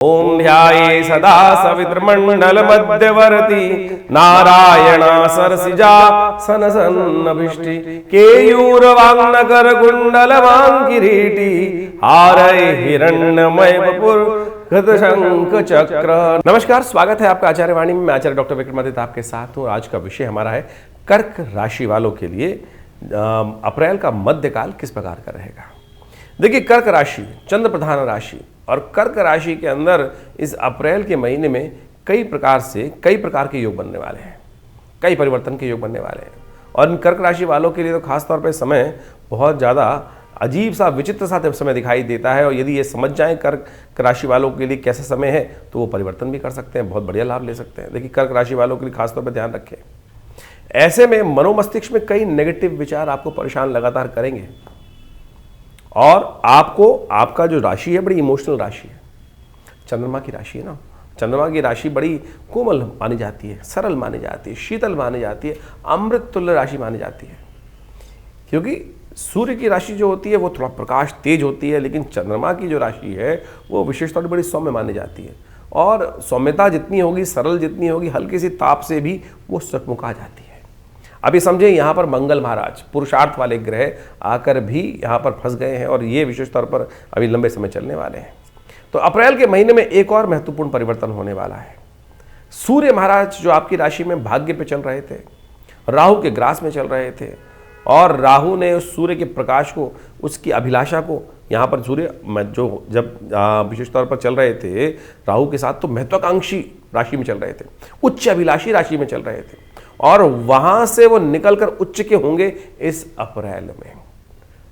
ओम ध्याये सदा सवितृमण्डल मध्यवर्ती नारायण सरसिजा सनसन्नभिष्टि केयूरवांगनकर कुंडल किरीटी हारय हिरण्यमय वपुर शंख चक्र। नमस्कार, स्वागत है आपका आचार्य वाणी में। मैं आचार्य डॉक्टर विक्रमादित्य आपके साथ हूँ। आज का विषय हमारा है कर्क राशि वालों के लिए अप्रैल का मध्यकाल किस प्रकार का रहेगा। देखिए, कर्क राशि चंद्र प्रधान राशि और कर्क राशि के अंदर इस अप्रैल के महीने में कई प्रकार के योग बनने वाले हैं, कई परिवर्तन के योग बनने वाले हैं। और इन कर्क राशि वालों के लिए तो खास तौर पे समय बहुत ज़्यादा अजीब सा विचित्र सा समय दिखाई देता है। और यदि ये समझ जाएं कर्क राशि वालों के लिए कैसा समय है तो वो परिवर्तन भी कर सकते हैं, बहुत बढ़िया लाभ ले सकते हैं। देखिए, कर्क राशि वालों के लिए खासतौर पर ध्यान रखें, ऐसे में मनोमस्तिष्क में कई नेगेटिव विचार आपको परेशान लगातार करेंगे और आपका जो राशि है बड़ी इमोशनल राशि है, चंद्रमा की राशि है ना। चंद्रमा की राशि बड़ी कोमल मानी जाती है, सरल मानी जाती है, शीतल मानी जाती है, अमृत तुल्य राशि मानी जाती है। क्योंकि सूर्य की राशि जो होती है वो थोड़ा प्रकाश तेज होती है, लेकिन चंद्रमा की जो राशि है वो विशेष तौर पर बड़ी सौम्य मानी जाती है। और सौम्यता जितनी होगी, सरल जितनी होगी, हल्की सी ताप से भी वो सटमुका जाती है। अभी समझे, यहाँ पर मंगल महाराज पुरुषार्थ वाले ग्रह आकर भी यहाँ पर फंस गए हैं और ये विशेष तौर पर अभी लंबे समय चलने वाले हैं। तो अप्रैल के महीने में एक और महत्वपूर्ण परिवर्तन होने वाला है। सूर्य महाराज जो आपकी राशि में भाग्य पे चल रहे थे, राहु के ग्रास में चल रहे थे, और राहु ने उस सूर्य के प्रकाश को, उसकी अभिलाषा को, यहाँ पर सूर्य जो जब विशेष तौर पर चल रहे थे राहु के साथ, तो महत्वाकांक्षी राशि में चल रहे थे, उच्च अभिलाषी राशि में चल रहे थे, और वहां से वो निकलकर उच्च के होंगे इस अप्रैल में।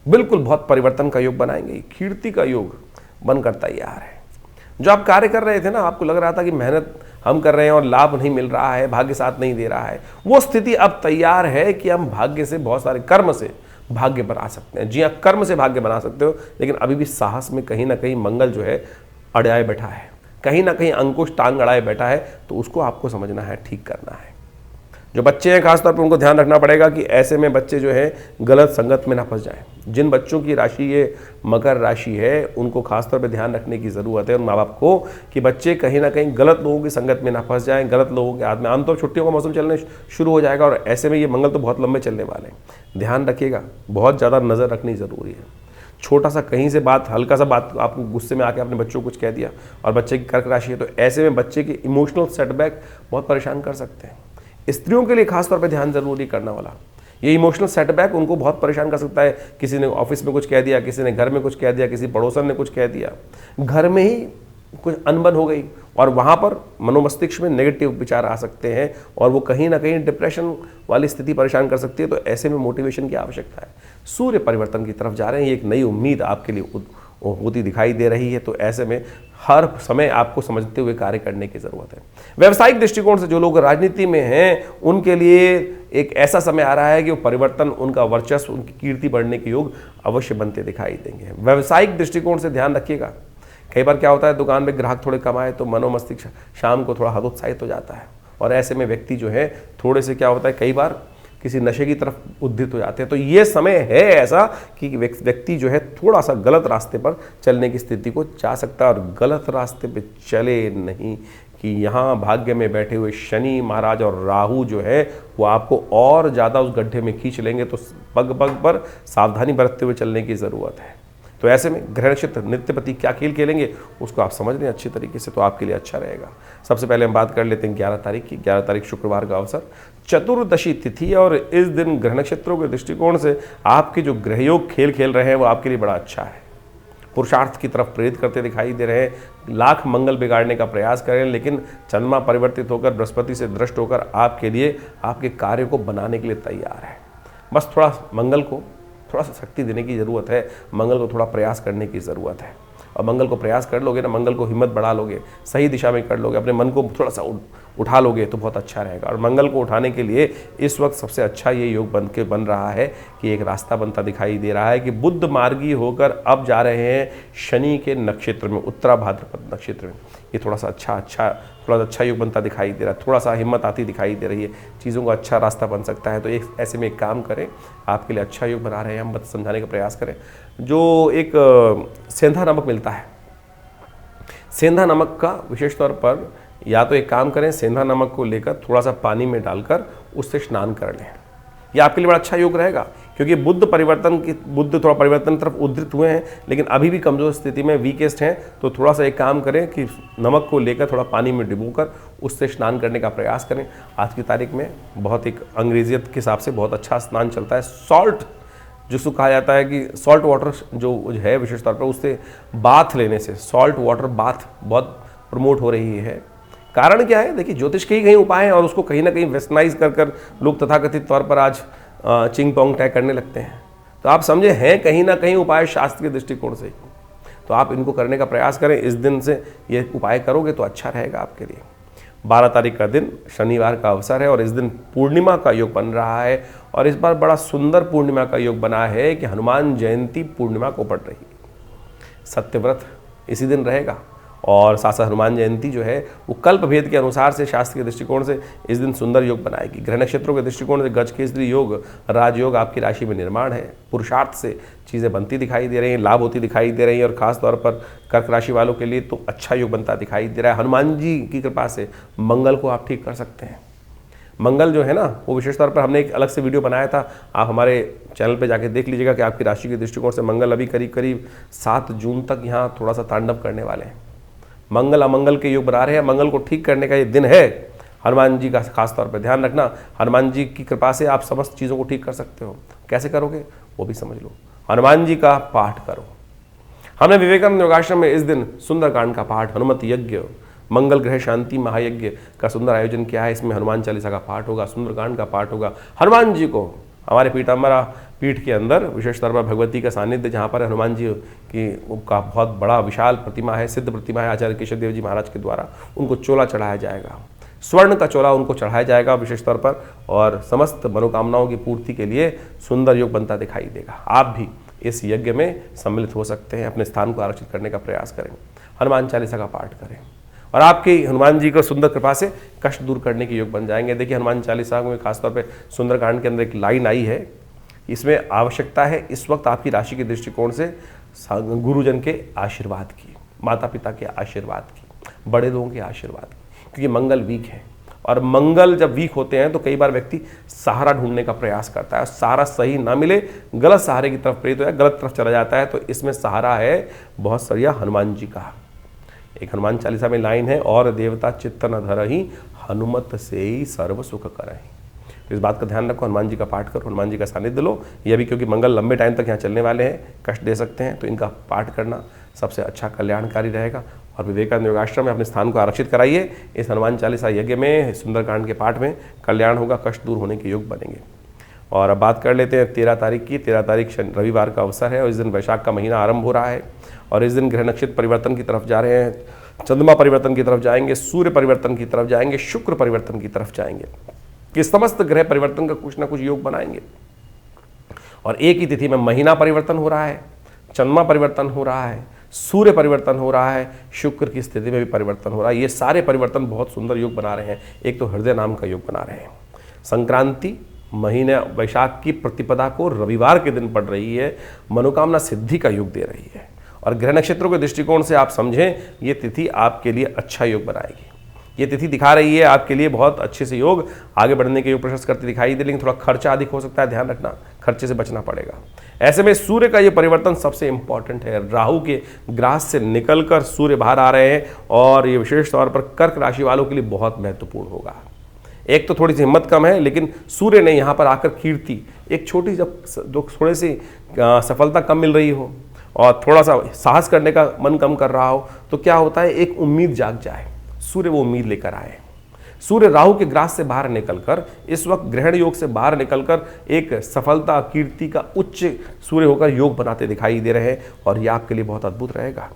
बिल्कुल बहुत परिवर्तन का योग बनाएंगे, कीर्ति का योग बनकर तैयार है। जो आप कार्य कर रहे थे ना, आपको लग रहा था कि मेहनत हम कर रहे हैं और लाभ नहीं मिल रहा है, भाग्य साथ नहीं दे रहा है, वो स्थिति अब तैयार है कि हम भाग्य से, बहुत सारे कर्म से भाग्य बना सकते हैं। जी हाँ, कर्म से भाग्य बना सकते हो, लेकिन अभी भी साहस में कहीं ना कहीं मंगल जो है अड़ाए बैठा है, कहीं ना कहीं अंकुश टांग अड़ाए बैठा है। तो उसको आपको समझना है, ठीक करना है। जो बच्चे हैं खासतौर पर उनको ध्यान रखना पड़ेगा कि ऐसे में बच्चे जो है गलत संगत में ना फंस जाएं। जिन बच्चों की राशि ये मकर राशि है उनको खासतौर पर ध्यान रखने की ज़रूरत है उन माँ बाप को कि बच्चे कहीं ना कहीं गलत लोगों की संगत में ना फंस जाएं, गलत लोगों के हाथ में। आमतौर छुट्टियों का मौसम चलने शुरू हो जाएगा और ऐसे में ये मंगल तो बहुत लंबे चलने वाले हैं। ध्यान रखिएगा, बहुत ज़्यादा नज़र रखनी ज़रूरी है। छोटा सा कहीं से बात, हल्का सा बात, आपको गुस्से में आके अपने बच्चों को कुछ कह दिया और बच्चे की कर्क राशि है, तो ऐसे में बच्चे के इमोशनल सेटबैक बहुत परेशान कर सकते हैं। स्त्रियों के लिए खासतौर पे ध्यान जरूरी करना वाला, ये इमोशनल सेटबैक उनको बहुत परेशान कर सकता है। किसी ने ऑफिस में कुछ कह दिया, किसी ने घर में कुछ कह दिया, किसी पड़ोसन ने कुछ कह दिया, घर में ही कुछ अनबन हो गई और वहाँ पर मनोमस्तिष्क में नेगेटिव विचार आ सकते हैं और वो कहीं ना कहीं डिप्रेशन वाली स्थिति परेशान कर सकती है। तो ऐसे में मोटिवेशन की आवश्यकता है। सूर्य परिवर्तन की तरफ जा रहे हैं, ये एक नई उम्मीद आपके लिए होती दिखाई दे रही है। तो ऐसे में हर समय आपको समझते हुए कार्य करने की ज़रूरत है। व्यावसायिक दृष्टिकोण से जो लोग राजनीति में हैं उनके लिए एक ऐसा समय आ रहा है कि वो परिवर्तन, उनका वर्चस्व, उनकी कीर्ति बढ़ने के योग अवश्य बनते दिखाई देंगे। व्यावसायिक दृष्टिकोण से ध्यान रखिएगा, कई बार क्या होता है दुकान में ग्राहक थोड़े कम आए तो मनोमस्तिष्क शाम को थोड़ा हतोत्साहित हो जाता है और ऐसे में व्यक्ति जो है थोड़े से क्या होता है, कई बार किसी नशे की तरफ उद्धित हो जाते हैं। तो ये समय है ऐसा कि व्यक्ति जो है थोड़ा सा गलत रास्ते पर चलने की स्थिति को चाह सकता है और गलत रास्ते पे चले नहीं कि यहाँ भाग्य में बैठे हुए शनि महाराज और राहु जो है वो आपको और ज़्यादा उस गड्ढे में खींच लेंगे। तो पग पग पर सावधानी बरतते हुए चलने की ज़रूरत है। तो ऐसे में ग्रह नक्षत्र नित्यपति क्या खेल खेलेंगे उसको आप समझ लें अच्छी तरीके से, तो आपके लिए अच्छा रहेगा। सबसे पहले हम बात कर लेते हैं 11 तारीख की। 11 तारीख शुक्रवार का अवसर, चतुर्दशी तिथि, और इस दिन ग्रह नक्षत्रों के दृष्टिकोण से आपके जो ग्रहयोग खेल खेल रहे हैं वो आपके लिए बड़ा अच्छा है। पुरुषार्थ की तरफ प्रेरित करते दिखाई दे रहे हैं। लाख मंगल बिगाड़ने का प्रयास करें, लेकिन चंद्रमा परिवर्तित होकर बृहस्पति से दृष्ट होकर आपके लिए आपके कार्य को बनाने के लिए तैयार है। बस थोड़ा मंगल को थोड़ा सा शक्ति देने की ज़रूरत है, मंगल को थोड़ा प्रयास करने की ज़रूरत है। और मंगल को प्रयास कर लोगे ना, मंगल को हिम्मत बढ़ा लोगे, सही दिशा में कर लोगे, अपने मन को थोड़ा सा उठा लोगे तो बहुत अच्छा रहेगा। और मंगल को उठाने के लिए इस वक्त सबसे अच्छा ये योग बन रहा है कि एक रास्ता बनता दिखाई दे रहा है कि बुद्ध मार्गी होकर अब जा रहे हैं शनि के नक्षत्र में, उत्तरा भाद्रपद नक्षत्र में। ये थोड़ा सा अच्छा योग बनता दिखाई दे रहा है, थोड़ा सा हिम्मत आती दिखाई दे रही है, चीज़ों का अच्छा रास्ता बन सकता है। तो एक ऐसे में एक काम करें, आपके लिए अच्छा योग बना रहे हैं, हम समझाने का प्रयास करें। जो एक सेंधा नमक मिलता है, सेंधा नमक का विशेष तौर पर या तो एक काम करें, सेंधा नमक को लेकर थोड़ा सा पानी में डालकर उससे स्नान कर लें। यह आपके लिए बड़ा अच्छा योग रहेगा, क्योंकि बुध थोड़ा परिवर्तन तरफ उद्धृत हुए हैं, लेकिन अभी भी कमजोर स्थिति में, वीकेस्ट हैं। तो थोड़ा सा एक काम करें कि नमक को लेकर थोड़ा पानी में डुबोकर उससे स्नान करने का प्रयास करें। आज की तारीख में बहुत एक अंग्रेजियत के हिसाब से बहुत अच्छा स्नान चलता है, सॉल्ट जिसको कहा जाता है कि सॉल्ट वाटर जो है विशेष तौर पर, उससे बाथ लेने से सॉल्ट वाटर बाथ बहुत प्रमोट हो रही है। कारण क्या है? देखिए, ज्योतिष के ही कई उपाय हैं और उसको कहीं ना कहीं वेस्टर्नाइज कर लोग तथाकथित तौर पर आज चिंग पोंग टैग करने लगते हैं। तो आप समझे, हैं कहीं ना कहीं उपाय शास्त्र के दृष्टिकोण से, तो आप इनको करने का प्रयास करें। इस दिन से ये उपाय करोगे तो अच्छा रहेगा आपके लिए। 12 तारीख का दिन शनिवार का अवसर है और इस दिन पूर्णिमा का योग बन रहा है, और इस बार बड़ा सुंदर पूर्णिमा का योग बना है कि हनुमान जयंती पूर्णिमा को पड़ रही है। सत्यव्रत इसी दिन रहेगा, और साथ साथ हनुमान जयंती जो है वो कल्प भेद के अनुसार से शास्त्र के दृष्टिकोण से इस दिन सुंदर योग बनाएगी। ग्रह नक्षत्रों के दृष्टिकोण से गज केसरी योग, राजयोग आपकी राशि में निर्माण है। पुरुषार्थ से चीज़ें बनती दिखाई दे रही हैं, लाभ होती दिखाई दे रही हैं, और खास तौर पर कर्क राशि वालों के लिए तो अच्छा योग बनता दिखाई दे रहा है। हनुमान जी की कृपा से मंगल को आप ठीक कर सकते हैं। मंगल जो है ना, वो विशेष तौर पर हमने एक अलग से वीडियो बनाया था, आप हमारे चैनल पे जाके देख लीजिएगा कि आपकी राशि के दृष्टिकोण से मंगल अभी करीब करीब 7 जून तक यहाँ थोड़ा सा तांडव करने वाले हैं। मंगल अमंगल के योग बना रहे हैं, मंगल को ठीक करने का ये दिन है। हनुमान जी का खास तौर पर ध्यान रखना, हनुमान जी की कृपा से आप समस्त चीज़ों को ठीक कर सकते हो। कैसे करोगे वो भी समझ लो। हनुमान जी का पाठ करो। हमने विवेकानंद योगाश्रम में इस दिन सुंदरकांड का पाठ, हनुमत यज्ञ, मंगल ग्रह शांति महायज्ञ का सुंदर आयोजन किया है। इसमें हनुमान चालीसा का पाठ होगा, सुंदरकांड का पाठ होगा। हनुमान जी को हमारे पीताम्बरा पीठ के अंदर विशेष तौर पर भगवती का सानिध्य, जहाँ पर हनुमान जी की का बहुत बड़ा विशाल प्रतिमा है, सिद्ध प्रतिमा है आचार्य केशव देव जी महाराज के द्वारा, उनको चोला चढ़ाया जाएगा, स्वर्ण का चोला उनको चढ़ाया जाएगा विशेष तौर पर, और समस्त मनोकामनाओं की पूर्ति के लिए सुंदर योग बनता दिखाई देगा। आप भी इस यज्ञ में सम्मिलित हो सकते हैं, अपने स्थान को आरक्षित करने का प्रयास करें, हनुमान चालीसा का पाठ करें, और आपकी हनुमान जी को सुंदर कृपा से कष्ट दूर करने के योग बन जाएंगे। देखिए, हनुमान चालीसा में खासतौर पे सुंदरकांड के अंदर एक लाइन आई है, इसमें आवश्यकता है इस वक्त आपकी राशि के दृष्टिकोण से गुरुजन के आशीर्वाद की, माता पिता के आशीर्वाद की, बड़े लोगों के आशीर्वाद की, क्योंकि मंगल वीक है, और मंगल जब वीक होते हैं तो कई बार व्यक्ति सहारा ढूंढने का प्रयास करता है, सहारा सही ना मिले, गलत सहारे की तरफ प्रेरित हो जाए, गलत तरफ चला जाता है। तो इसमें सहारा है बहुत सरिया हनुमान जी का। एक हनुमान चालीसा में लाइन है, और देवता चित्त न धरहि, हनुमत से ही सर्व सुख करहि। तो इस बात का ध्यान रखो, हनुमान जी का पाठ करो, हनुमान जी का सानिध्य लो। यह भी क्योंकि मंगल लंबे टाइम तक यहाँ चलने वाले हैं, कष्ट दे सकते हैं, तो इनका पाठ करना सबसे अच्छा कल्याणकारी रहेगा। और विवेकानंद योगाश्रम में अपने स्थान को आरक्षित कराइए। इस हनुमान चालीसा यज्ञ में, सुंदरकांड के पाठ में कल्याण होगा, कष्ट दूर होने के योग बनेंगे। और अब बात कर लेते हैं 13 तारीख की। 13 तारीख रविवार का अवसर है, और इस दिन वैशाख का महीना आरंभ हो रहा है, और इस दिन ग्रह नक्षत्र परिवर्तन की तरफ जा रहे हैं, चंद्रमा परिवर्तन की तरफ जाएंगे, सूर्य परिवर्तन की तरफ जाएंगे, शुक्र परिवर्तन की तरफ जाएंगे, कि समस्त ग्रह परिवर्तन का कुछ ना कुछ योग बनाएंगे। और एक ही तिथि में महीना परिवर्तन हो रहा है, चंद्रमा परिवर्तन हो रहा है, सूर्य परिवर्तन हो रहा है, शुक्र की स्थिति में भी परिवर्तन हो रहा है। ये सारे परिवर्तन बहुत सुंदर योग बना रहे हैं। एक तो हृदय नाम का योग बना रहे हैं। संक्रांति महीने वैशाख की प्रतिपदा को रविवार के दिन पड़ रही है, मनोकामना सिद्धि का योग दे रही है। और ग्रह नक्षत्रों के दृष्टिकोण से आप समझें, ये तिथि आपके लिए अच्छा योग बनाएगी। ये तिथि दिखा रही है आपके लिए बहुत अच्छे से योग, आगे बढ़ने के योग प्रशस्त करती दिखाई दे, लेकिन थोड़ा खर्चा अधिक हो सकता है, ध्यान रखना, खर्चे से बचना पड़ेगा। ऐसे में सूर्य का ये परिवर्तन सबसे इंपॉर्टेंट है। राहु के ग्रास से निकलकर सूर्य बाहर आ रहे हैं, और ये विशेष तौर पर कर्क राशि वालों के लिए बहुत महत्वपूर्ण होगा। एक तो थोड़ी सी हिम्मत कम है, लेकिन सूर्य ने यहाँ पर आकर कीर्ति, एक छोटी जो थोड़ी सी सफलता कम मिल रही हो और थोड़ा सा साहस करने का मन कम कर रहा हो, तो क्या होता है, एक उम्मीद जाग जाए, सूर्य वो उम्मीद लेकर आए। सूर्य राहु के ग्रास से बाहर निकलकर, इस वक्त ग्रहण योग से बाहर निकलकर एक सफलता कीर्ति का उच्च सूर्य होकर योग बनाते दिखाई दे रहे हैं, और यह आपके लिए बहुत अद्भुत रहेगा।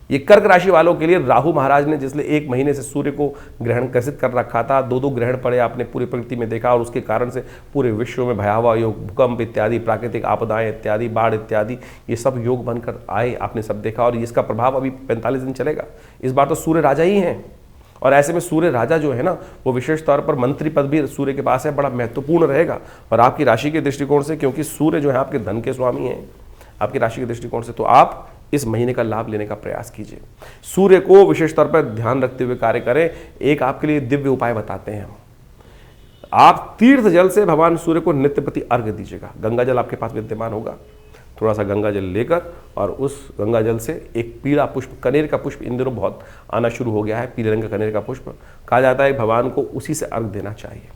ये कर्क राशि वालों के लिए राहु महाराज ने जिसलिए 1 महीने से सूर्य को ग्रहण ग्रसित कर रखा था, 2 ग्रहण पड़े, आपने पूरी प्रकृति में देखा, और उसके कारण से पूरे विश्व में भयावह योग, भूकंप इत्यादि, प्राकृतिक आपदाएं इत्यादि, बाढ़ इत्यादि, ये सब योग बनकर आए, आपने सब देखा। और इसका प्रभाव अभी 45 दिन चलेगा। इस बार तो सूर्य राजा ही हैं, और ऐसे में सूर्य राजा जो है ना, वो विशेष तौर पर मंत्री पद भी सूर्य के पास है, बड़ा महत्वपूर्ण रहेगा। और आपकी राशि के दृष्टिकोण से, क्योंकि सूर्य जो है आपके धन के स्वामी हैं, आपकी राशि के दृष्टिकोण से, तो आप इस महीने का लाभ लेने का प्रयास कीजिए। सूर्य को विशेष तौर पर ध्यान रखते हुए कार्य करें। एक आपके लिए दिव्य उपाय बताते हैं हम। आप तीर्थ जल से भगवान सूर्य को नित्य प्रति अर्घ्य दीजिएगा। गंगा जल आपके पास विद्यमान होगा, थोड़ा सा गंगा जल लेकर और उस गंगा जल से एक पीला पुष्प, कनेर का पुष्प इन दिनों बहुत आना शुरू हो गया है, पीले रंग का कनेर का पुष्प, कहा जाता है भगवान को उसी से अर्घ देना चाहिए।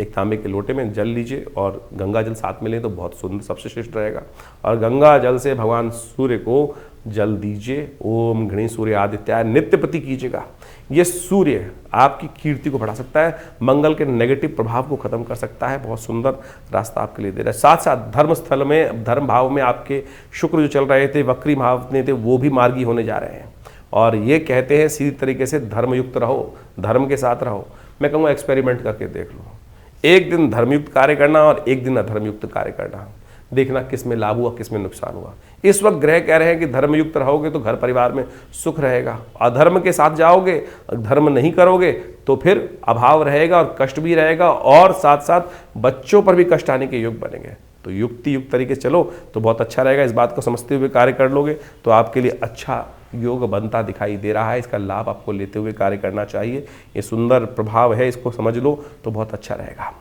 एक तांबे के लोटे में जल लीजिए और गंगा जल साथ में लें तो बहुत सुंदर, सबसे श्रेष्ठ रहेगा। और गंगा जल से भगवान सूर्य को जल दीजिए। ओम गणेश सूर्य आदित्याय नित्य प्रति कीजिएगा। ये सूर्य आपकी कीर्ति को बढ़ा सकता है, मंगल के नेगेटिव प्रभाव को खत्म कर सकता है। बहुत सुंदर रास्ता आपके लिए दे रहा है। साथ साथ धर्म स्थल में, धर्म भाव में आपके शुक्र जो चल रहे थे, वक्री भाव में थे, वो भी मार्गी होने जा रहे हैं। और ये कहते हैं सीधी तरीके से धर्मयुक्त रहो, धर्म के साथ रहो। मैं कहूँगा एक्सपेरिमेंट करके देख लो, एक दिन धर्मयुक्त कार्य करना और एक दिन अधर्मयुक्त कार्य करना, देखना किस में लाभ हुआ, किस में नुकसान हुआ। इस वक्त ग्रह कह रहे हैं कि धर्मयुक्त रहोगे तो घर परिवार में सुख रहेगा, अधर्म के साथ जाओगे, धर्म नहीं करोगे तो फिर अभाव रहेगा और कष्ट भी रहेगा, और साथ साथ बच्चों पर भी कष्ट आने के योग बनेंगे। तो युक्ति युक्त तरीके से चलो तो बहुत अच्छा रहेगा। इस बात को समझते हुए कार्य कर लोगे तो आपके लिए अच्छा योग बनता दिखाई दे रहा है। इसका लाभ आपको लेते हुए कार्य करना चाहिए। ये सुंदर प्रभाव है, इसको समझ लो तो बहुत अच्छा रहेगा।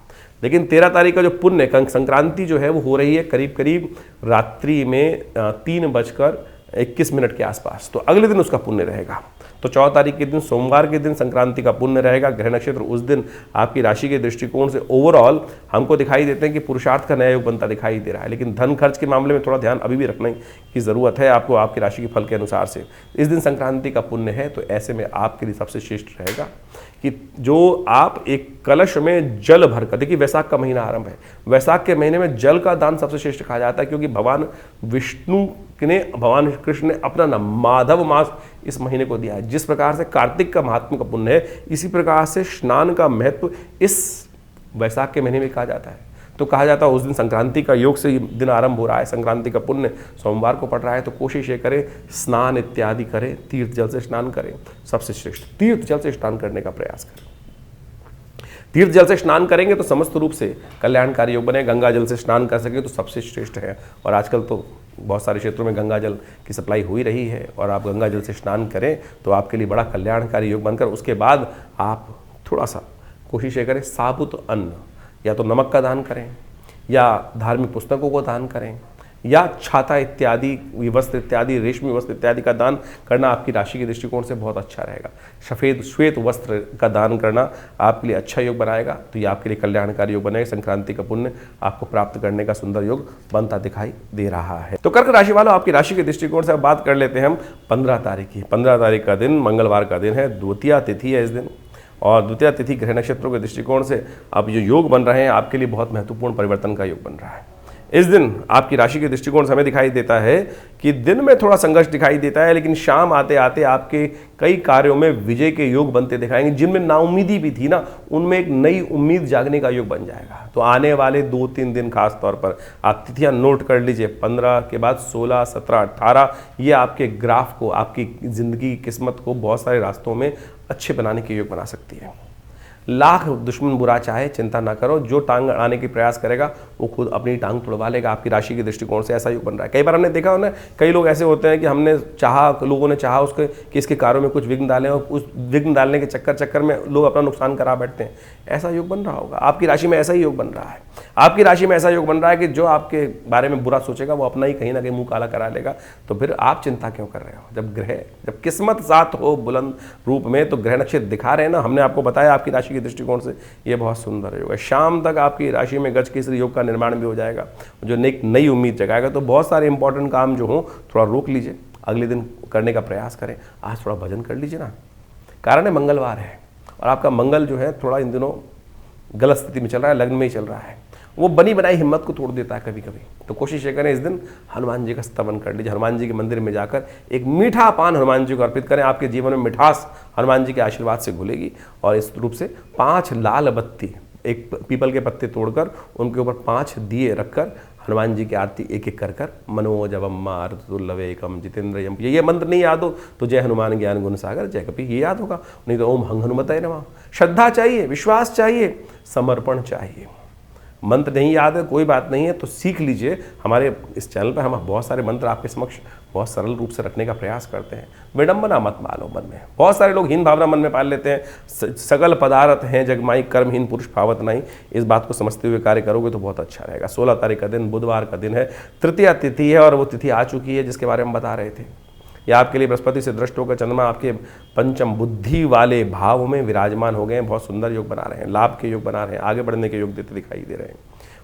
लेकिन 13 तारीख का जो पुण्य संक्रांति जो है वो हो रही है करीब करीब रात्रि में 3:21 के आसपास, तो अगले दिन उसका पुण्य रहेगा। तो 14 तारीख के दिन, सोमवार के दिन संक्रांति का पुण्य रहेगा। ग्रह नक्षत्र उस दिन आपकी राशि के दृष्टिकोण से ओवरऑल हमको दिखाई देते हैं कि पुरुषार्थ का नया योग बनता दिखाई दे रहा है। लेकिन धन खर्च के मामले में थोड़ा ध्यान अभी भी रखने की ज़रूरत है आपको, आपकी राशि के फल के अनुसार से। इस दिन संक्रांति का पुण्य है, तो ऐसे में आपके लिए सबसे श्रेष्ठ रहेगा कि जो आप एक कलश में जल भरकर, देखिए वैशाख का महीना आरंभ है, वैशाख के महीने में जल का दान सबसे श्रेष्ठ कहा जाता है, क्योंकि भगवान विष्णु ने, भगवान कृष्ण ने अपना नाम माधव मास इस महीने को दिया है। जिस प्रकार से कार्तिक का महात्म का पुण्य है, इसी प्रकार से स्नान का महत्व इस वैशाख के महीने में कहा जाता है। तो कहा जाता है उस दिन संक्रांति का योग से दिन आरंभ हो रहा है, संक्रांति का पुण्य सोमवार को पड़ रहा है, तो कोशिश ये करें स्नान इत्यादि करें, तीर्थ जल से स्नान करें, सबसे श्रेष्ठ तीर्थ जल से स्नान करने का प्रयास करें। तीर्थ जल से स्नान करेंगे तो समस्त रूप से कल्याणकारी योग बने। गंगा जल से स्नान कर सके तो सबसे श्रेष्ठ है, और आजकल तो बहुत सारे क्षेत्रों में गंगा जल की सप्लाई हो ही रही है, और आप गंगा जल से स्नान करें तो आपके लिए बड़ा कल्याणकारी योग बनकर उसके बाद आप थोड़ा सा कोशिश ये करें साबुत अन्न या तो नमक का दान करें, या धार्मिक पुस्तकों को दान करें, या छाता इत्यादि वस्त्र इत्यादि, रेशमी वस्त्र इत्यादि का दान करना आपकी राशि के दृष्टिकोण से बहुत अच्छा रहेगा। सफ़ेद श्वेत वस्त्र का दान करना आपके लिए अच्छा योग बनाएगा, तो ये आपके लिए कल्याणकारी योग बनेगा। संक्रांति का पुण्य आपको प्राप्त करने का सुंदर योग बनता दिखाई दे रहा है। तो कर्क राशि वालों, आपकी राशि के दृष्टिकोण से अब बात कर लेते हैं हम 15 तारीख की। 15 तारीख का दिन मंगलवार का दिन है, द्वितीया तिथि है इस दिन, और द्वितीया तिथि ग्रह नक्षत्रों के दृष्टिकोण से अब जो योग बन रहे हैं आपके लिए बहुत महत्वपूर्ण परिवर्तन का योग बन रहा है। इस दिन आपकी राशि के दृष्टिकोण से हमें दिखाई देता है कि दिन में थोड़ा संघर्ष दिखाई देता है, लेकिन शाम आते आते आपके कई कार्यों में विजय के योग बनते दिखाएंगे। जिनमें नाउम्मीदी भी थी ना, उनमें एक नई उम्मीद जागने का योग बन जाएगा। तो आने वाले 2-3 दिन खास तौर पर आप तिथियां नोट कर लीजिए। 15 के बाद 16, 17, 18 ये आपके ग्राफ को, आपकी ज़िंदगी की किस्मत को बहुत सारे रास्तों में अच्छे बनाने के योग बना सकती है। लाख दुश्मन बुरा चाहे चिंता ना करो, जो टांग आने की प्रयास करेगा वो खुद अपनी टांग तुड़वा लेगा। आपकी राशि के दृष्टिकोण से ऐसा योग बन रहा है। कई बार हमने देखा हो ना, कई लोग ऐसे होते हैं कि लोगों ने चाहा उसके कि इसके कार्यों में कुछ विघ्न डालें, और उस विघ्न डालने के चक्कर में लोग अपना नुकसान करा बैठते हैं। ऐसा योग बन रहा होगा आपकी राशि में, ऐसा ही योग बन रहा है। आपकी राशि में ऐसा योग बन रहा है कि जो आपके बारे में बुरा सोचेगा वो अपना ही कहीं ना कहीं मुंह काला करा लेगा। तो फिर आप चिंता क्यों कर रहे हो? जब किस्मत साथ हो बुलंद रूप में, तो ग्रह नक्षत्र दिखा रहे हैं ना, हमने आपको बताया आपकी राशि के दृष्टिकोण से ये बहुत सुंदर योग है। शाम तक आपकी राशि में गज केसरी योग का निर्माण भी हो जाएगा, जो नई उम्मीद जगाएगा। तो बहुत सारे इंपॉर्टेंट काम जो हो थोड़ा रोक लीजिए, अगले दिन करने का प्रयास करें। आज थोड़ा भजन कर लीजिए ना, कारण है मंगलवार है, और आपका मंगल जो है थोड़ा इन दिनों गलत स्थिति में चल रहा है, लग्न में ही चल रहा है, वो बनी बनाई हिम्मत को तोड़ देता है कभी कभी। तो कोशिश ये करें इस दिन हनुमान जी का स्तवन कर लीजिए, हनुमान जी के मंदिर में जाकर एक मीठा पान हनुमान जी को अर्पित करें। आपके जीवन में मिठास हनुमान जी के आशीर्वाद से घुलेगी। और इस रूप से 5 लाल बत्ती, एक पीपल के पत्ते तोड़कर उनके ऊपर 5 दिए रखकर हनुमान जी की आरती एक एक कर मनोजवम मारुतुल्लवेकम जितेंद्रियम, ये मंत्र नहीं याद हो तो जय हनुमान ज्ञान गुण सागर जय कपि ये याद होगा, नहीं तो ओम हंग हनुमते नमः। श्रद्धा चाहिए, विश्वास चाहिए, समर्पण चाहिए। मंत्र नहीं याद है कोई बात नहीं है, तो सीख लीजिए। हमारे इस चैनल पर हम बहुत सारे मंत्र आपके समक्ष बहुत सरल रूप से रखने का प्रयास करते हैं। विडंबना मत पालो मन में। बहुत सारे लोग हीन भावना मन में पाल लेते हैं, सगल पदार्थ हैं जगमाई कर्महीन पुरुष भावत नहीं। इस बात को समझते हुए कार्य करोगे तो बहुत अच्छा रहेगा। 16 तारीख का दिन बुधवार का दिन है, तृतीया तिथि है और वो तिथि आ चुकी है जिसके बारे में बता रहे थे। यह आपके लिए बृहस्पति से दृष्ट होकर चंद्रमा आपके पंचम बुद्धि वाले भाव में विराजमान हो गए हैं। बहुत सुंदर योग बना रहे हैं, लाभ के योग बना रहे हैं, आगे बढ़ने के योग देते दिखाई दे रहे हैं।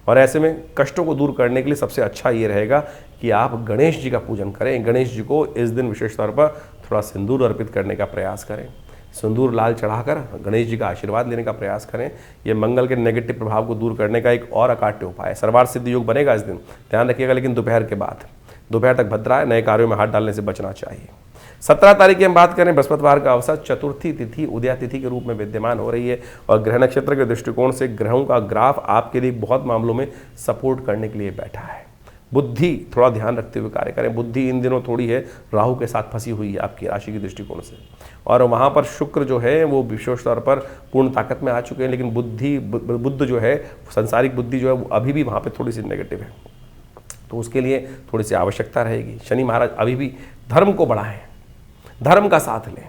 और ऐसे में कष्टों को दूर करने के लिए सबसे अच्छा ये रहेगा कि आप गणेश जी का पूजन करें। गणेश जी को इस दिन विशेष तौर पर थोड़ा सिंदूर अर्पित करने का प्रयास करें। सिंदूर लाल चढ़ाकर गणेश जी का आशीर्वाद लेने का प्रयास करें। ये मंगल के नेगेटिव प्रभाव को दूर करने का एक और अकाट्य उपाय है। सर्वार्थ सिद्धि योग बनेगा इस दिन, ध्यान रखिएगा, लेकिन दोपहर के बाद, दोपहर तक भद्रा है, नए कार्यों में हाथ डालने से बचना चाहिए। 17 तारीख की हम बात करें, बृहस्पतिवार का अवसर चतुर्थी तिथि उदया तिथि के रूप में विद्यमान हो रही है और ग्रह नक्षत्र के दृष्टिकोण से ग्रहों का ग्राफ आपके लिए बहुत मामलों में सपोर्ट करने के लिए बैठा है। बुद्धि थोड़ा ध्यान रखते हुए कार्य करें। बुद्धि इन दिनों थोड़ी है राहु के साथ फंसी हुई है आपकी राशि के दृष्टिकोण से, और वहाँ पर शुक्र जो है वो विशेष तौर पर पूर्ण ताकत में आ चुके हैं, लेकिन बुद्ध जो है, सांसारिक बुद्धि जो है वो अभी भी वहाँ पर थोड़ी सी नेगेटिव है, तो उसके लिए थोड़ी सी आवश्यकता रहेगी। शनि महाराज अभी भी धर्म को बढ़ाएं, धर्म का साथ लें।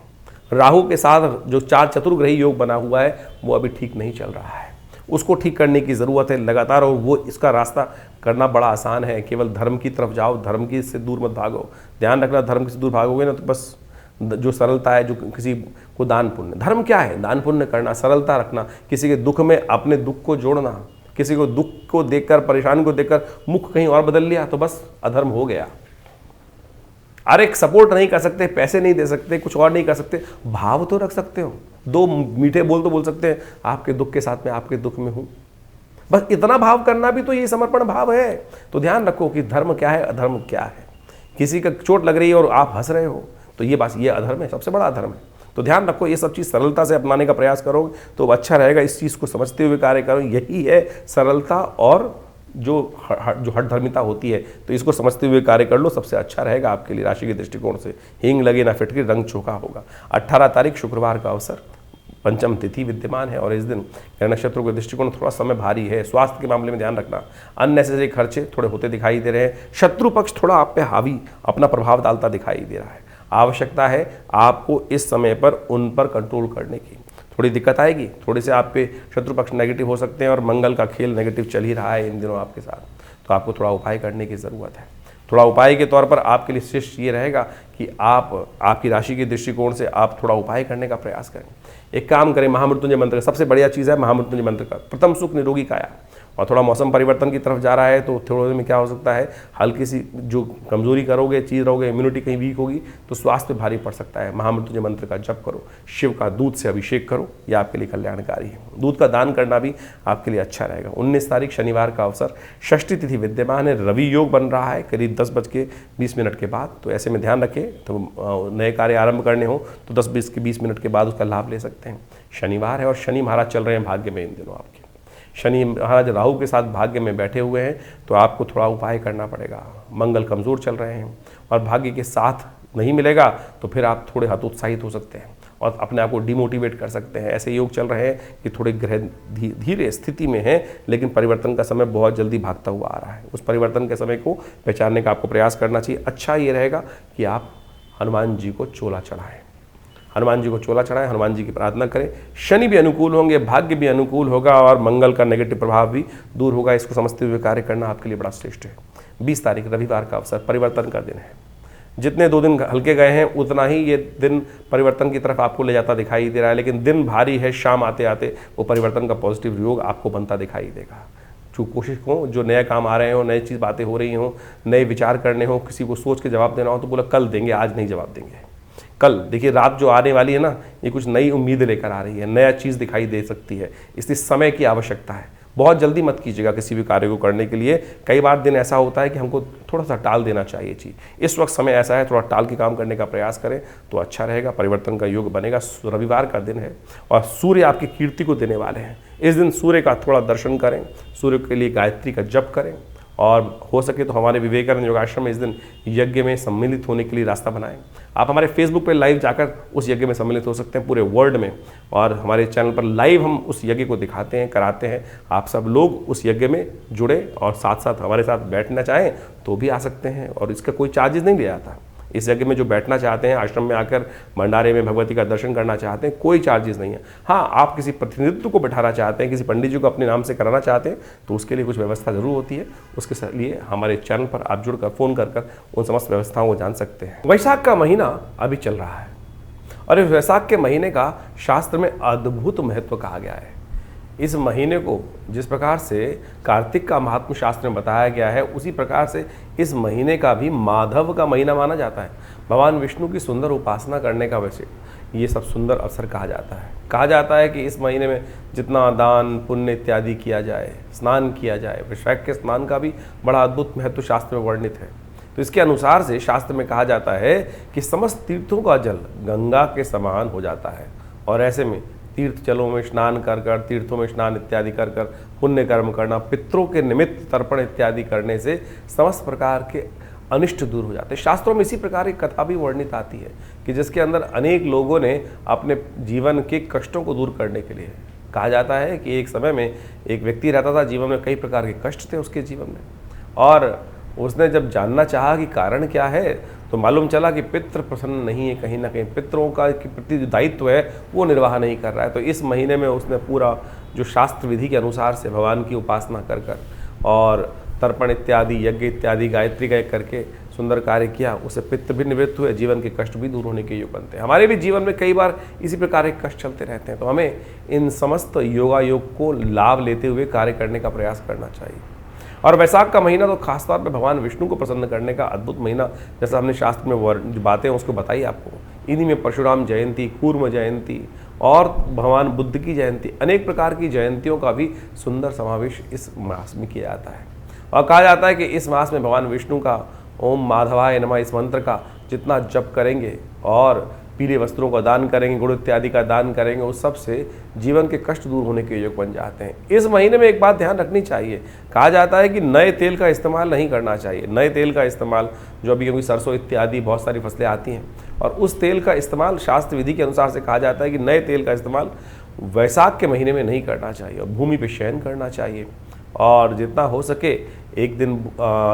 राहु के साथ जो 4 चतुर्ग्रही योग बना हुआ है वो अभी ठीक नहीं चल रहा है, उसको ठीक करने की ज़रूरत है लगातार, और वो इसका रास्ता करना बड़ा आसान है। केवल धर्म की तरफ जाओ, धर्म की से दूर मत भागो। ध्यान रखना, धर्म से दूर भागोगे ना तो बस जो सरलता है, जो किसी को दान पुण्य, धर्म क्या है, दान पुण्य करना, सरलता रखना, किसी के दुख में अपने दुख को जोड़ना। किसी को दुख को देखकर, परेशान को देखकर मुख कहीं और बदल लिया तो बस अधर्म हो गया। अरे सपोर्ट नहीं कर सकते, पैसे नहीं दे सकते, कुछ और नहीं कर सकते, भाव तो रख सकते हो, 2 मीठे बोल तो बोल सकते हैं, आपके दुख के साथ में आपके दुख में हूँ। बस इतना भाव करना भी तो ये समर्पण भाव है। तो ध्यान रखो कि धर्म क्या है, अधर्म क्या है। किसी का चोट लग रही है और आप हंस रहे हो तो ये बस ये अधर्म है, सबसे बड़ा अधर्म है। तो ध्यान रखो, ये सब चीज़ सरलता से अपनाने का प्रयास करोगे तो अच्छा रहेगा। इस चीज़ को समझते हुए कार्य करो, यही है सरलता और जो हठधर्मिता होती है। तो इसको समझते हुए कार्य कर लो, सबसे अच्छा रहेगा आपके लिए राशि के दृष्टिकोण से। हींग लगे ना फिटकी, रंग चोखा होगा। 18 तारीख शुक्रवार का अवसर, पंचम तिथि विद्यमान है और इस दिन ग्रह नक्षत्रों के दृष्टिकोण थोड़ा समय भारी है। स्वास्थ्य के मामले में ध्यान रखना, अननेसेसरी खर्चे थोड़े होते दिखाई दे रहे हैं। शत्रु पक्ष थोड़ा आप पे हावी अपना प्रभाव डालता दिखाई दे रहा है। आवश्यकता है आपको इस समय पर उन पर कंट्रोल करने की। थोड़ी दिक्कत आएगी, थोड़े से आप पे शत्रु पक्ष नेगेटिव हो सकते हैं और मंगल का खेल नेगेटिव चल ही रहा है इन दिनों आपके साथ, तो आपको थोड़ा उपाय करने की ज़रूरत है। थोड़ा उपाय के तौर पर आपके लिए श्रेष्ठ ये रहेगा कि आपकी राशि के दृष्टिकोण से आप थोड़ा उपाय करने का प्रयास करें। एक काम करें, महामृत्युंजय मंत्र, सबसे बढ़िया चीज़ है महामृत्युंजय मंत्र का। प्रथम सुख निरोगी काया, और थोड़ा मौसम परिवर्तन की तरफ जा रहा है तो थोड़े में क्या हो सकता है, हल्की सी जो कमजोरी करोगे, चीज़ रहोगे, इम्यूनिटी कहीं वीक होगी तो स्वास्थ्य पे भारी पड़ सकता है। महामृत्युंजय मंत्र का जप करो, शिव का दूध से अभिषेक करो, यह आपके लिए कल्याणकारी है। दूध का दान करना भी आपके लिए अच्छा रहेगा। 19 तारीख शनिवार का अवसर, षष्ठी तिथि विद्यमान है, रवि योग बन रहा है करीब 10:20 के बाद। तो ऐसे में ध्यान रखें, तो नए कार्य आरंभ करने हो तो 10-20 मिनट के बाद उसका लाभ ले सकते हैं। शनिवार है और शनि महाराज चल रहे हैं भाग्य में इन दिनों आपके। शनि महाराज राहु के साथ भाग्य में बैठे हुए हैं तो आपको थोड़ा उपाय करना पड़ेगा। मंगल कमज़ोर चल रहे हैं और भाग्य के साथ नहीं मिलेगा तो फिर आप थोड़े हतोत्साहित हो सकते हैं और अपने आप को डिमोटिवेट कर सकते हैं। ऐसे योग चल रहे हैं कि थोड़े ग्रह धीरे स्थिति में हैं, लेकिन परिवर्तन का समय बहुत जल्दी भागता हुआ आ रहा है। उस परिवर्तन के समय को पहचानने का आपको प्रयास करना चाहिए। अच्छा ये रहेगा कि आप हनुमान जी को चोला चढ़ाएं, हनुमान जी को चोला चढ़ाएं, हनुमान जी की प्रार्थना करें। शनि भी अनुकूल होंगे, भाग्य भी अनुकूल होगा और मंगल का नेगेटिव प्रभाव भी दूर होगा। इसको समझते हुए कार्य करना आपके लिए बड़ा श्रेष्ठ है। 20 तारीख रविवार का अवसर, परिवर्तन का दिन है। जितने 2 दिन हल्के गए हैं उतना ही ये दिन परिवर्तन की तरफ आपको ले जाता दिखाई दे रहा है, लेकिन दिन भारी है। शाम आते आते वो परिवर्तन का पॉजिटिव योग आपको बनता दिखाई देगा। जो कोशिश हो, जो नए काम आ रहे हो, नई चीज़ बातें हो रही हों, नए विचार करने हो, किसी को सोच के जवाब देना हो तो बोला कल देंगे, आज नहीं जवाब देंगे। कल देखिए, रात जो आने वाली है ना, ये कुछ नई उम्मीद लेकर आ रही है, नया चीज़ दिखाई दे सकती है, इसलिए समय की आवश्यकता है। बहुत जल्दी मत कीजिएगा किसी भी कार्य को करने के लिए। कई बार दिन ऐसा होता है कि हमको थोड़ा सा टाल देना चाहिए चीज़। इस वक्त समय ऐसा है, थोड़ा टाल के काम करने का प्रयास करें तो अच्छा रहेगा। परिवर्तन का योग बनेगा। रविवार का दिन है और सूर्य आपकी कीर्ति को देने वाले हैं। इस दिन सूर्य का थोड़ा दर्शन करें, सूर्य के लिए गायत्री का जप करें और हो सके तो हमारे विवेकानंद योगाश्रम में इस दिन यज्ञ में सम्मिलित होने के लिए रास्ता बनाएं। आप हमारे फेसबुक पे लाइव जाकर उस यज्ञ में सम्मिलित हो सकते हैं पूरे वर्ल्ड में, और हमारे चैनल पर लाइव हम उस यज्ञ को दिखाते हैं, कराते हैं। आप सब लोग उस यज्ञ में जुड़े और साथ साथ हमारे साथ बैठना चाहें तो भी आ सकते हैं और इसका कोई चार्जेस नहीं लिया जाता। इस यज्ञ में जो बैठना चाहते हैं, आश्रम में आकर भंडारे में भगवती का दर्शन करना चाहते हैं, कोई चार्जेस नहीं है। हाँ, आप किसी प्रतिनिधित्व को बैठाना चाहते हैं, किसी पंडित जी को अपने नाम से कराना चाहते हैं, तो उसके लिए कुछ व्यवस्था जरूर होती है। उसके लिए हमारे चैनल पर आप जुड़कर फ़ोन कर उन समस्त व्यवस्थाओं को जान सकते हैं। वैशाख का महीना अभी चल रहा है और इस वैशाख के महीने का शास्त्र में अद्भुत महत्व कहा गया है। इस महीने को जिस प्रकार से कार्तिक का महात्म्य शास्त्र में बताया गया है, उसी प्रकार से इस महीने का भी माधव का महीना माना जाता है। भगवान विष्णु की सुंदर उपासना करने का वैसे ये सब सुंदर अवसर कहा जाता है। कहा जाता है कि इस महीने में जितना दान पुण्य इत्यादि किया जाए, स्नान किया जाए, वैशाख के स्नान का भी बड़ा अद्भुत महत्व शास्त्र में वर्णित है। तो इसके अनुसार से शास्त्र में कहा जाता है कि समस्त तीर्थों का जल गंगा के समान हो जाता है और ऐसे में तीर्थ जलों में स्नान कर तीर्थों में स्नान इत्यादि कर पुण्य कर्म करना, पितरों के निमित्त तर्पण इत्यादि करने से समस्त प्रकार के अनिष्ट दूर हो जाते हैं। शास्त्रों में इसी प्रकार की कथा भी वर्णित आती है कि जिसके अंदर अनेक लोगों ने अपने जीवन के कष्टों को दूर करने के लिए, कहा जाता है कि एक समय में एक व्यक्ति रहता था, जीवन में कई प्रकार के कष्ट थे उसके जीवन में, और उसने जब जानना चाहा कि कारण क्या है तो मालूम चला कि पितृ प्रसन्न नहीं है, कहीं ना कहीं पितरों का के प्रति जो दायित्व है वो निर्वाह नहीं कर रहा है। तो इस महीने में उसने पूरा जो शास्त्र विधि के अनुसार से भगवान की उपासना कर और तर्पण इत्यादि, यज्ञ इत्यादि, गायत्री का करके सुंदर कार्य किया, उससे पित्त भी निवृत्त हुए, जीवन के कष्ट भी दूर होने के योग बनते हैं। हमारे भी जीवन में कई बार इसी प्रकार के कष्ट चलते रहते हैं, तो हमें इन समस्त योगायोग को लाभ लेते हुए कार्य करने का प्रयास करना चाहिए। और वैशाख का महीना तो खासतौर पर भगवान विष्णु को प्रसन्न करने का अद्भुत महीना, जैसा हमने शास्त्र में जो बातें हैं उसको बताई आपको। इन्हीं में परशुराम जयंती, कूर्म जयंती और भगवान बुद्ध की जयंती, अनेक प्रकार की जयंतियों का भी सुंदर समावेश इस मास में किया जाता है। और कहा जाता है कि इस मास में भगवान विष्णु का ओम माधवाय नमः इस मंत्र का जितना जप करेंगे और पीले वस्त्रों का दान करेंगे, गुड़ इत्यादि का दान करेंगे, उस सब से जीवन के कष्ट दूर होने के योग बन जाते हैं। इस महीने में एक बात ध्यान रखनी चाहिए, कहा जाता है कि नए तेल का इस्तेमाल नहीं करना चाहिए। नए तेल का इस्तेमाल जो अभी क्योंकि सरसों इत्यादि बहुत सारी फसलें आती हैं और उस तेल का इस्तेमाल शास्त्र विधि के अनुसार से कहा जाता है कि नए तेल का इस्तेमाल वैशाख के महीने में नहीं करना चाहिए और भूमि पर शयन करना चाहिए और जितना हो सके एक दिन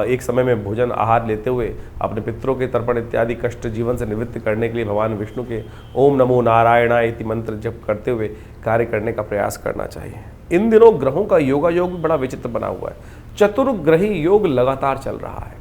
एक समय में भोजन आहार लेते हुए अपने पितरों के तर्पण इत्यादि कष्ट जीवन से निवृत्त करने के लिए भगवान विष्णु के ओम नमो नारायणाय इति मंत्र जप करते हुए कार्य करने का प्रयास करना चाहिए। इन दिनों ग्रहों का योगायोग भी बड़ा विचित्र बना हुआ है। चतुर्ग्रही योग लगातार चल रहा है।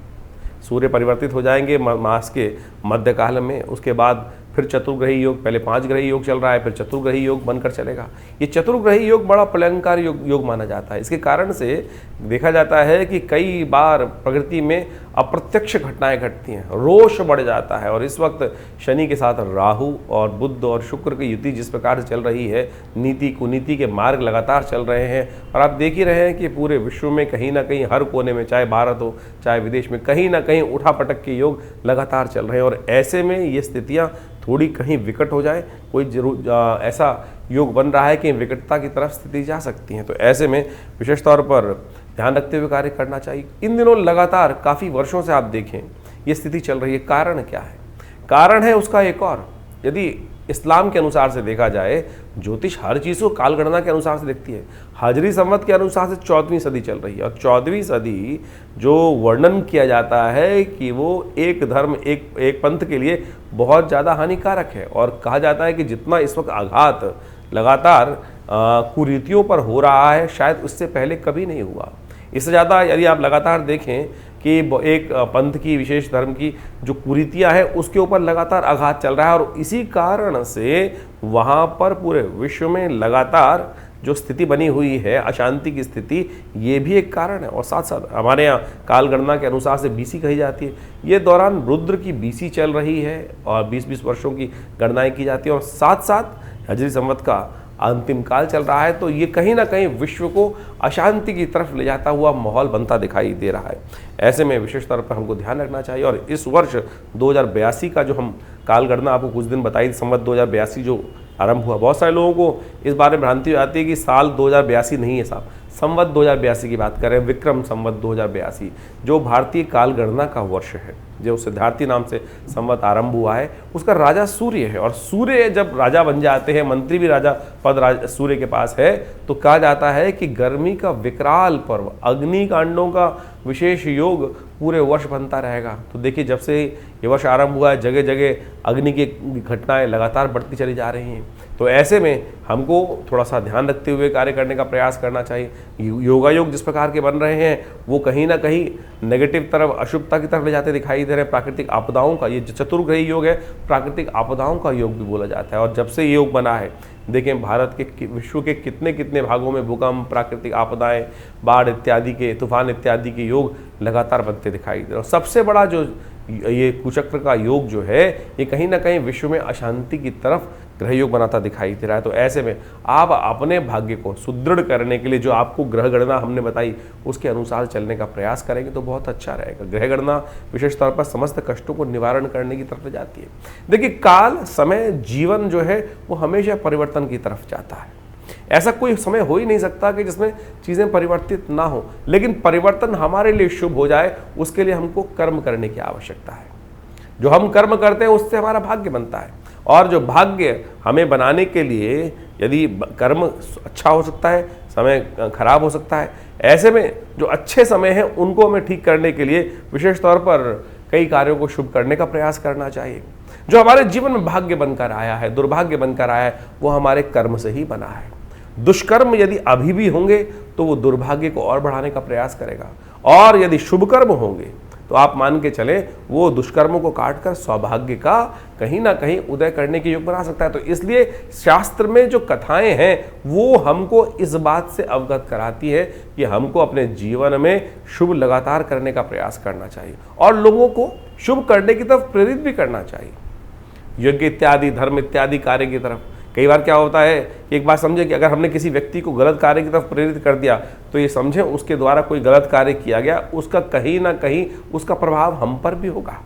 सूर्य परिवर्तित हो जाएंगे मास के मध्यकाल में, उसके बाद फिर चतुर्ग्रही योग, पहले 5 ग्रही योग चल रहा है, फिर चतुर्ग्रही योग बनकर चलेगा। ये चतुर्ग्रही योग बड़ा प्रलयंकार योग माना जाता है। इसके कारण से देखा जाता है कि कई बार प्रकृति में अप्रत्यक्ष घटनाएं घटती हैं, रोष बढ़ जाता है। और इस वक्त शनि के साथ राहु और बुध और शुक्र की युति जिस प्रकार से चल रही है, नीति कुनीति के मार्ग लगातार चल रहे हैं और आप देख ही रहे हैं कि पूरे विश्व में कहीं ना कहीं हर कोने में, चाहे भारत हो चाहे विदेश में, कहीं ना कहीं उठापटक के योग लगातार चल रहे हैं। और ऐसे में ये स्थितियाँ थोड़ी कहीं विकट हो जाए, कोई जरूर ऐसा योग बन रहा है कि विकटता की तरफ स्थिति जा सकती है। तो ऐसे में विशेष तौर पर ध्यान रखते हुए कार्य करना चाहिए। इन दिनों लगातार काफ़ी वर्षों से आप देखें ये स्थिति चल रही है। कारण क्या है? कारण है उसका एक और, यदि इस्लाम के अनुसार से देखा जाए, ज्योतिष हर चीज़ को कालगणना के अनुसार से देखती है। हाजरी संवत के अनुसार से 14वीं सदी चल रही है और 14वीं सदी जो वर्णन किया जाता है कि वो एक धर्म एक पंथ के लिए बहुत ज़्यादा हानिकारक है। और कहा जाता है कि जितना इस वक्त आघात लगातार कुरीतियों पर हो रहा है, शायद उससे पहले कभी नहीं हुआ। इससे ज़्यादा यदि आप लगातार देखें कि एक पंथ की, विशेष धर्म की जो कुरीतियाँ हैं उसके ऊपर लगातार आघात चल रहा है और इसी कारण से वहाँ पर पूरे विश्व में लगातार जो स्थिति बनी हुई है, अशांति की स्थिति, ये भी एक कारण है। और साथ साथ हमारे यहाँ काल गणना के अनुसार से बीसी कही जाती है। ये दौरान रुद्र की बीसी चल रही है और 20-20 वर्षों की गणनाएँ की जाती है और साथ साथ हजरी संवत का अंतिम काल चल रहा है। तो ये कहीं ना कहीं विश्व को अशांति की तरफ ले जाता हुआ माहौल बनता दिखाई दे रहा है। ऐसे में विशेष तौर पर हमको ध्यान रखना चाहिए। और इस वर्ष 2082 का जो हम काल गणना आपको कुछ दिन बताई, संवत 2082 जो आरंभ हुआ, बहुत सारे लोगों को इस बारे में भ्रांति आती है कि साल 2082 नहीं है साहब, संवत 2082 की बात करें, विक्रम संवत 2082 जो भारतीय काल गणना का वर्ष है, जो सिद्धार्थी नाम से संवत आरंभ हुआ है, उसका राजा सूर्य है। और सूर्य जब राजा बन जाते हैं, मंत्री भी राजा पद सूर्य के पास है, तो कहा जाता है कि गर्मी का विकराल पर्व, अग्निकांडों का विशेष योग पूरे वर्ष बनता रहेगा। तो देखिए, जब से ये वर्ष आरंभ हुआ है, जगह जगह अग्नि की घटनाएं लगातार बढ़ती चली जा रही हैं। तो ऐसे में हमको थोड़ा सा ध्यान रखते हुए कार्य करने का प्रयास करना चाहिए। योगायोग जिस प्रकार के बन रहे हैं, वो कहीं ना कहीं नेगेटिव तरफ, अशुभता की तरफ ले जाते दिखाई दे रहे हैं। प्राकृतिक आपदाओं का, ये चतुर्ग्रही योग है, प्राकृतिक आपदाओं का योग भी बोला जाता है। और जब से ये योग बना है, देखें भारत के, विश्व के कितने कितने भागों में भूकंप, प्राकृतिक आपदाएं, बाढ़ इत्यादि के, तूफान इत्यादि के योग लगातार बनते दिखाई दे रहे हैं। और सबसे बड़ा जो ये कुचक्र का योग जो है, ये कहीं ना कहीं विश्व में अशांति की तरफ ग्रह योग बनाता दिखाई दे रहा है। तो ऐसे में आप अपने भाग्य को सुदृढ़ करने के लिए जो आपको ग्रह गणना हमने बताई, उसके अनुसार चलने का प्रयास करेंगे तो बहुत अच्छा रहेगा। ग्रह गणना विशेष तौर पर समस्त कष्टों को निवारण करने की तरफ जाती है। देखिए, काल, समय, जीवन जो है वो हमेशा परिवर्तन की तरफ जाता है। ऐसा कोई समय हो ही नहीं सकता कि जिसमें चीज़ें परिवर्तित ना हो, लेकिन परिवर्तन हमारे लिए शुभ हो जाए, उसके लिए हमको कर्म करने की आवश्यकता है। जो हम कर्म करते हैं उससे हमारा भाग्य बनता है। और जो भाग्य हमें बनाने के लिए, यदि कर्म अच्छा हो सकता है, समय खराब हो सकता है, ऐसे में जो अच्छे समय हैं उनको हमें ठीक करने के लिए विशेष तौर पर कई कार्यों को शुभ करने का प्रयास करना चाहिए। जो हमारे जीवन में भाग्य बनकर आया है, दुर्भाग्य बनकर आया है, वो हमारे कर्म से ही बना है। दुष्कर्म यदि अभी भी होंगे तो वो दुर्भाग्य को और बढ़ाने का प्रयास करेगा, और यदि शुभ कर्म होंगे तो आप मान के चले वो दुष्कर्मों को काटकर सौभाग्य का कहीं ना कहीं उदय करने के योग बना सकता है। तो इसलिए शास्त्र में जो कथाएं हैं वो हमको इस बात से अवगत कराती है कि हमको अपने जीवन में शुभ लगातार करने का प्रयास करना चाहिए और लोगों को शुभ करने की तरफ प्रेरित भी करना चाहिए, यज्ञ इत्यादि, धर्म इत्यादि कार्य की तरफ। कई बार क्या होता है कि एक बात समझे कि अगर हमने किसी व्यक्ति को गलत कार्य की तरफ प्रेरित कर दिया, तो ये समझें उसके द्वारा कोई गलत कार्य किया गया, उसका कहीं ना कहीं उसका प्रभाव हम पर भी होगा।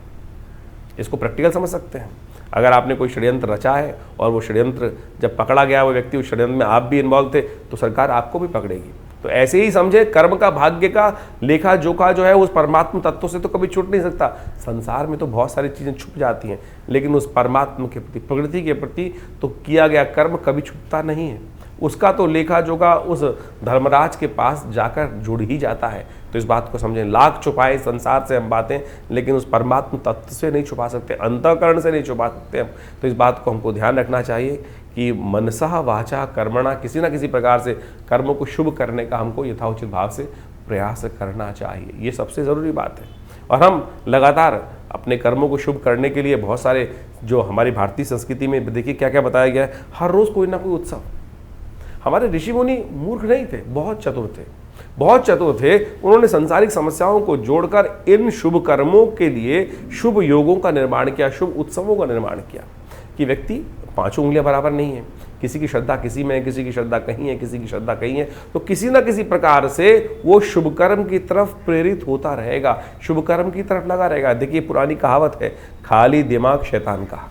इसको प्रैक्टिकल समझ सकते हैं। अगर आपने कोई षड्यंत्र रचा है और वो षड्यंत्र जब पकड़ा गया, वो व्यक्ति उस षड्यंत्र में आप भी इन्वॉल्व थे, तो सरकार आपको भी पकड़ेगी। तो ऐसे ही समझे, कर्म का, भाग्य का लेखा जोखा जो है उस परमात्मा तत्व से तो कभी छूट नहीं सकता। संसार में तो बहुत सारी चीज़ें छुप जाती हैं, लेकिन उस परमात्मा के प्रति, प्रकृति के प्रति तो किया गया कर्म कभी छुपता नहीं है। उसका तो लेखा जोखा उस धर्मराज के पास जाकर जुड़ ही जाता है। तो इस बात को समझें, लाख छुपाए संसार से हम बातें, लेकिन उस परमात्मा तत्व से नहीं छुपा सकते, अंतःकरण से नहीं छुपा सकते हम। तो इस बात को हमको ध्यान रखना चाहिए कि मनसा वाचा कर्मणा, किसी ना किसी प्रकार से कर्मों को शुभ करने का हमको यथाउचित भाव से प्रयास करना चाहिए। ये सबसे ज़रूरी बात है। और हम लगातार अपने कर्मों को शुभ करने के लिए बहुत सारे, जो हमारी भारतीय संस्कृति में देखिए क्या क्या बताया गया है, हर रोज़ कोई ना कोई उत्सव। हमारे ऋषि मुनि मूर्ख नहीं थे, बहुत चतुर थे, बहुत चतुर थे। उन्होंने संसारिक समस्याओं को जोड़कर इन शुभ कर्मों के लिए शुभ योगों का निर्माण किया, शुभ उत्सवों का निर्माण किया। कि व्यक्ति पांचों उंगलियां बराबर नहीं है, किसी की श्रद्धा किसी में है, किसी की श्रद्धा कहीं है, किसी की श्रद्धा कहीं है, तो किसी ना किसी प्रकार से वो शुभ कर्म की तरफ प्रेरित होता रहेगा, शुभ कर्म की तरफ लगा रहेगा। देखिए, पुरानी कहावत है, खाली दिमाग शैतान का।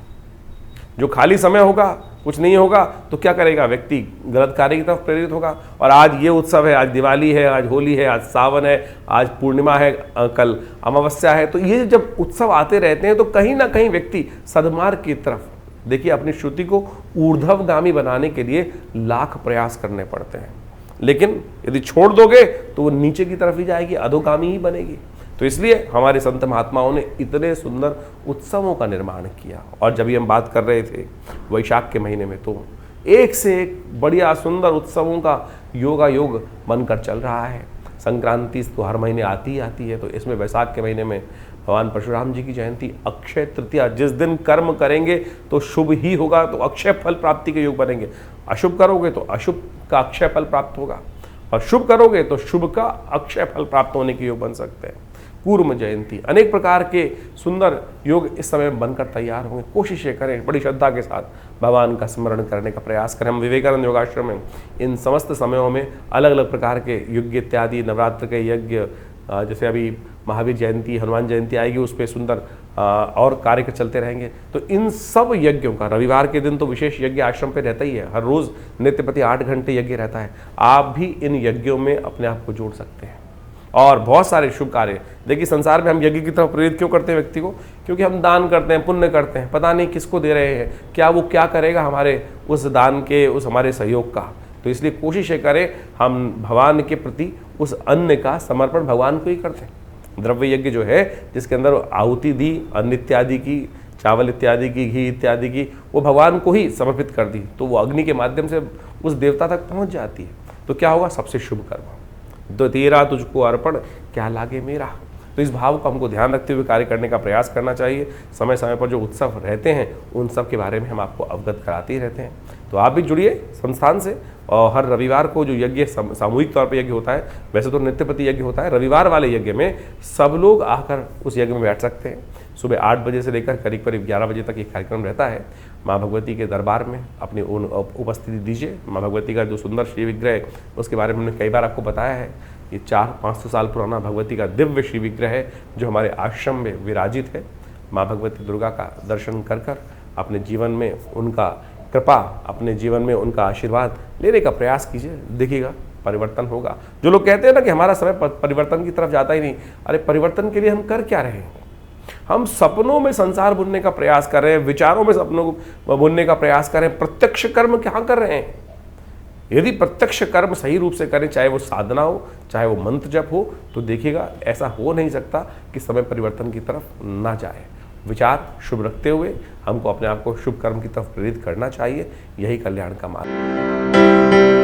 जो खाली समय होगा, कुछ नहीं होगा, तो क्या करेगा व्यक्ति? गलत कार्य की तरफ प्रेरित होगा। और आज ये उत्सव है, आज दिवाली है, आज होली है, आज सावन है, आज पूर्णिमा है, कल अमावस्या है। तो ये जब उत्सव आते रहते हैं तो कहीं ना कहीं व्यक्ति सद्मार्ग की तरफ, देखिए, अपनी श्रुति को ऊर्ध्वगामी बनाने के लिए लाख प्रयास करने पड़ते हैं, लेकिन यदि छोड़ दोगे तो वो नीचे की तरफ ही जाएगी, अधोगामी ही बनेगी। तो इसलिए हमारे संत महात्माओं ने इतने सुंदर उत्सवों का निर्माण किया। और जब भी हम बात कर रहे थे वैशाख के महीने में, तो एक से एक बढ़िया सुंदर उत्सवों का योगा योग बनकर चल रहा है। संक्रांति तो हर महीने आती ही आती है, तो इसमें वैशाख के महीने में भगवान परशुराम जी की जयंती, अक्षय तृतीया, जिस दिन कर्म करेंगे तो शुभ ही होगा, तो अक्षय फल प्राप्ति के योग बनेंगे। अशुभ करोगे तो अशुभ का अक्षय फल प्राप्त होगा, और शुभ करोगे तो शुभ का अक्षय फल प्राप्त होने के योग बन सकते हैं। कूर्म जयंती, अनेक प्रकार के सुंदर योग इस समय में बनकर तैयार होंगे। कोशिशें करें, बड़ी श्रद्धा के साथ भगवान का स्मरण करने का प्रयास करें। हम विवेकानंद योगाश्रम में इन समस्त समयों में अलग अलग प्रकार के यज्ञ इत्यादि, नवरात्र के यज्ञ, जैसे अभी महावीर जयंती, हनुमान जयंती आएगी, उस पर सुंदर और कार्य चलते रहेंगे। तो इन सब यज्ञों का रविवार के दिन तो विशेष यज्ञ आश्रम पे रहता ही है, हर रोज नित्य प्रति 8 घंटे यज्ञ रहता है। आप भी इन यज्ञों में अपने आप को जोड़ सकते हैं और बहुत सारे शुभ कार्य। देखिए संसार में हम यज्ञ की तरफ प्रेरित क्यों करते हैं व्यक्ति को? क्योंकि हम दान करते हैं, पुण्य करते हैं, पता नहीं किसको दे रहे हैं, क्या वो क्या करेगा हमारे उस दान के, उस हमारे सहयोग का। तो इसलिए कोशिश ये करें हम भगवान के प्रति उस अन्न का समर्पण भगवान को ही करते हैं। द्रव्य यज्ञ जो है जिसके अंदर आहुति दी, अन्न इत्यादि की, चावल इत्यादि की, घी इत्यादि की, वो भगवान को ही समर्पित कर दी, तो वो अग्नि के माध्यम से उस देवता तक पहुंच जाती है। तो क्या होगा? सबसे शुभ कर्म। तो तेरा तुझको अर्पण क्या लागे मेरा। तो इस भाव को हमको ध्यान रखते हुए कार्य करने का प्रयास करना चाहिए। समय समय पर जो उत्सव रहते हैं उन सब के बारे में हम आपको अवगत कराते ही रहते हैं। तो आप भी जुड़िए संस्थान से, और हर रविवार को जो यज्ञ सामूहिक तौर पर यज्ञ होता है, वैसे तो नित्य प्रति यज्ञ होता है, रविवार वाले यज्ञ में सब लोग आकर उस यज्ञ में बैठ सकते हैं। सुबह 8 बजे से लेकर करीब 11 बजे तक ये कार्यक्रम रहता है। माँ भगवती के दरबार में अपनी उपस्थिति दीजिए। माँ भगवती का जो सुंदर श्री विग्रह है उसके बारे में हमने कई बार आपको बताया है। ये 400-500 साल पुराना भगवती का दिव्य श्री विग्रह है जो हमारे आश्रम में विराजित है। माँ भगवती दुर्गा का दर्शन कर कर अपने जीवन में उनका कृपा, अपने जीवन में उनका आशीर्वाद लेने का प्रयास कीजिए, देखिएगा परिवर्तन होगा। जो लोग कहते हैं ना कि हमारा समय परिवर्तन की तरफ जाता ही नहीं, अरे परिवर्तन के लिए हम कर क्या रहे हैं? हम सपनों में संसार बुनने का प्रयास कर रहे हैं, विचारों में सपनों को बुनने का प्रयास कर रहे हैं। प्रत्यक्ष कर्म क्या कर रहे हैं? यदि प्रत्यक्ष कर्म सही रूप से करें, चाहे वो साधना हो, चाहे वो मंत्र जप हो, तो देखिएगा ऐसा हो नहीं सकता कि समय परिवर्तन की तरफ ना जाए। विचार शुभ रखते हुए हमको अपने आप को शुभ कर्म की तरफ प्रेरित करना चाहिए। यही कल्याण का मार्ग।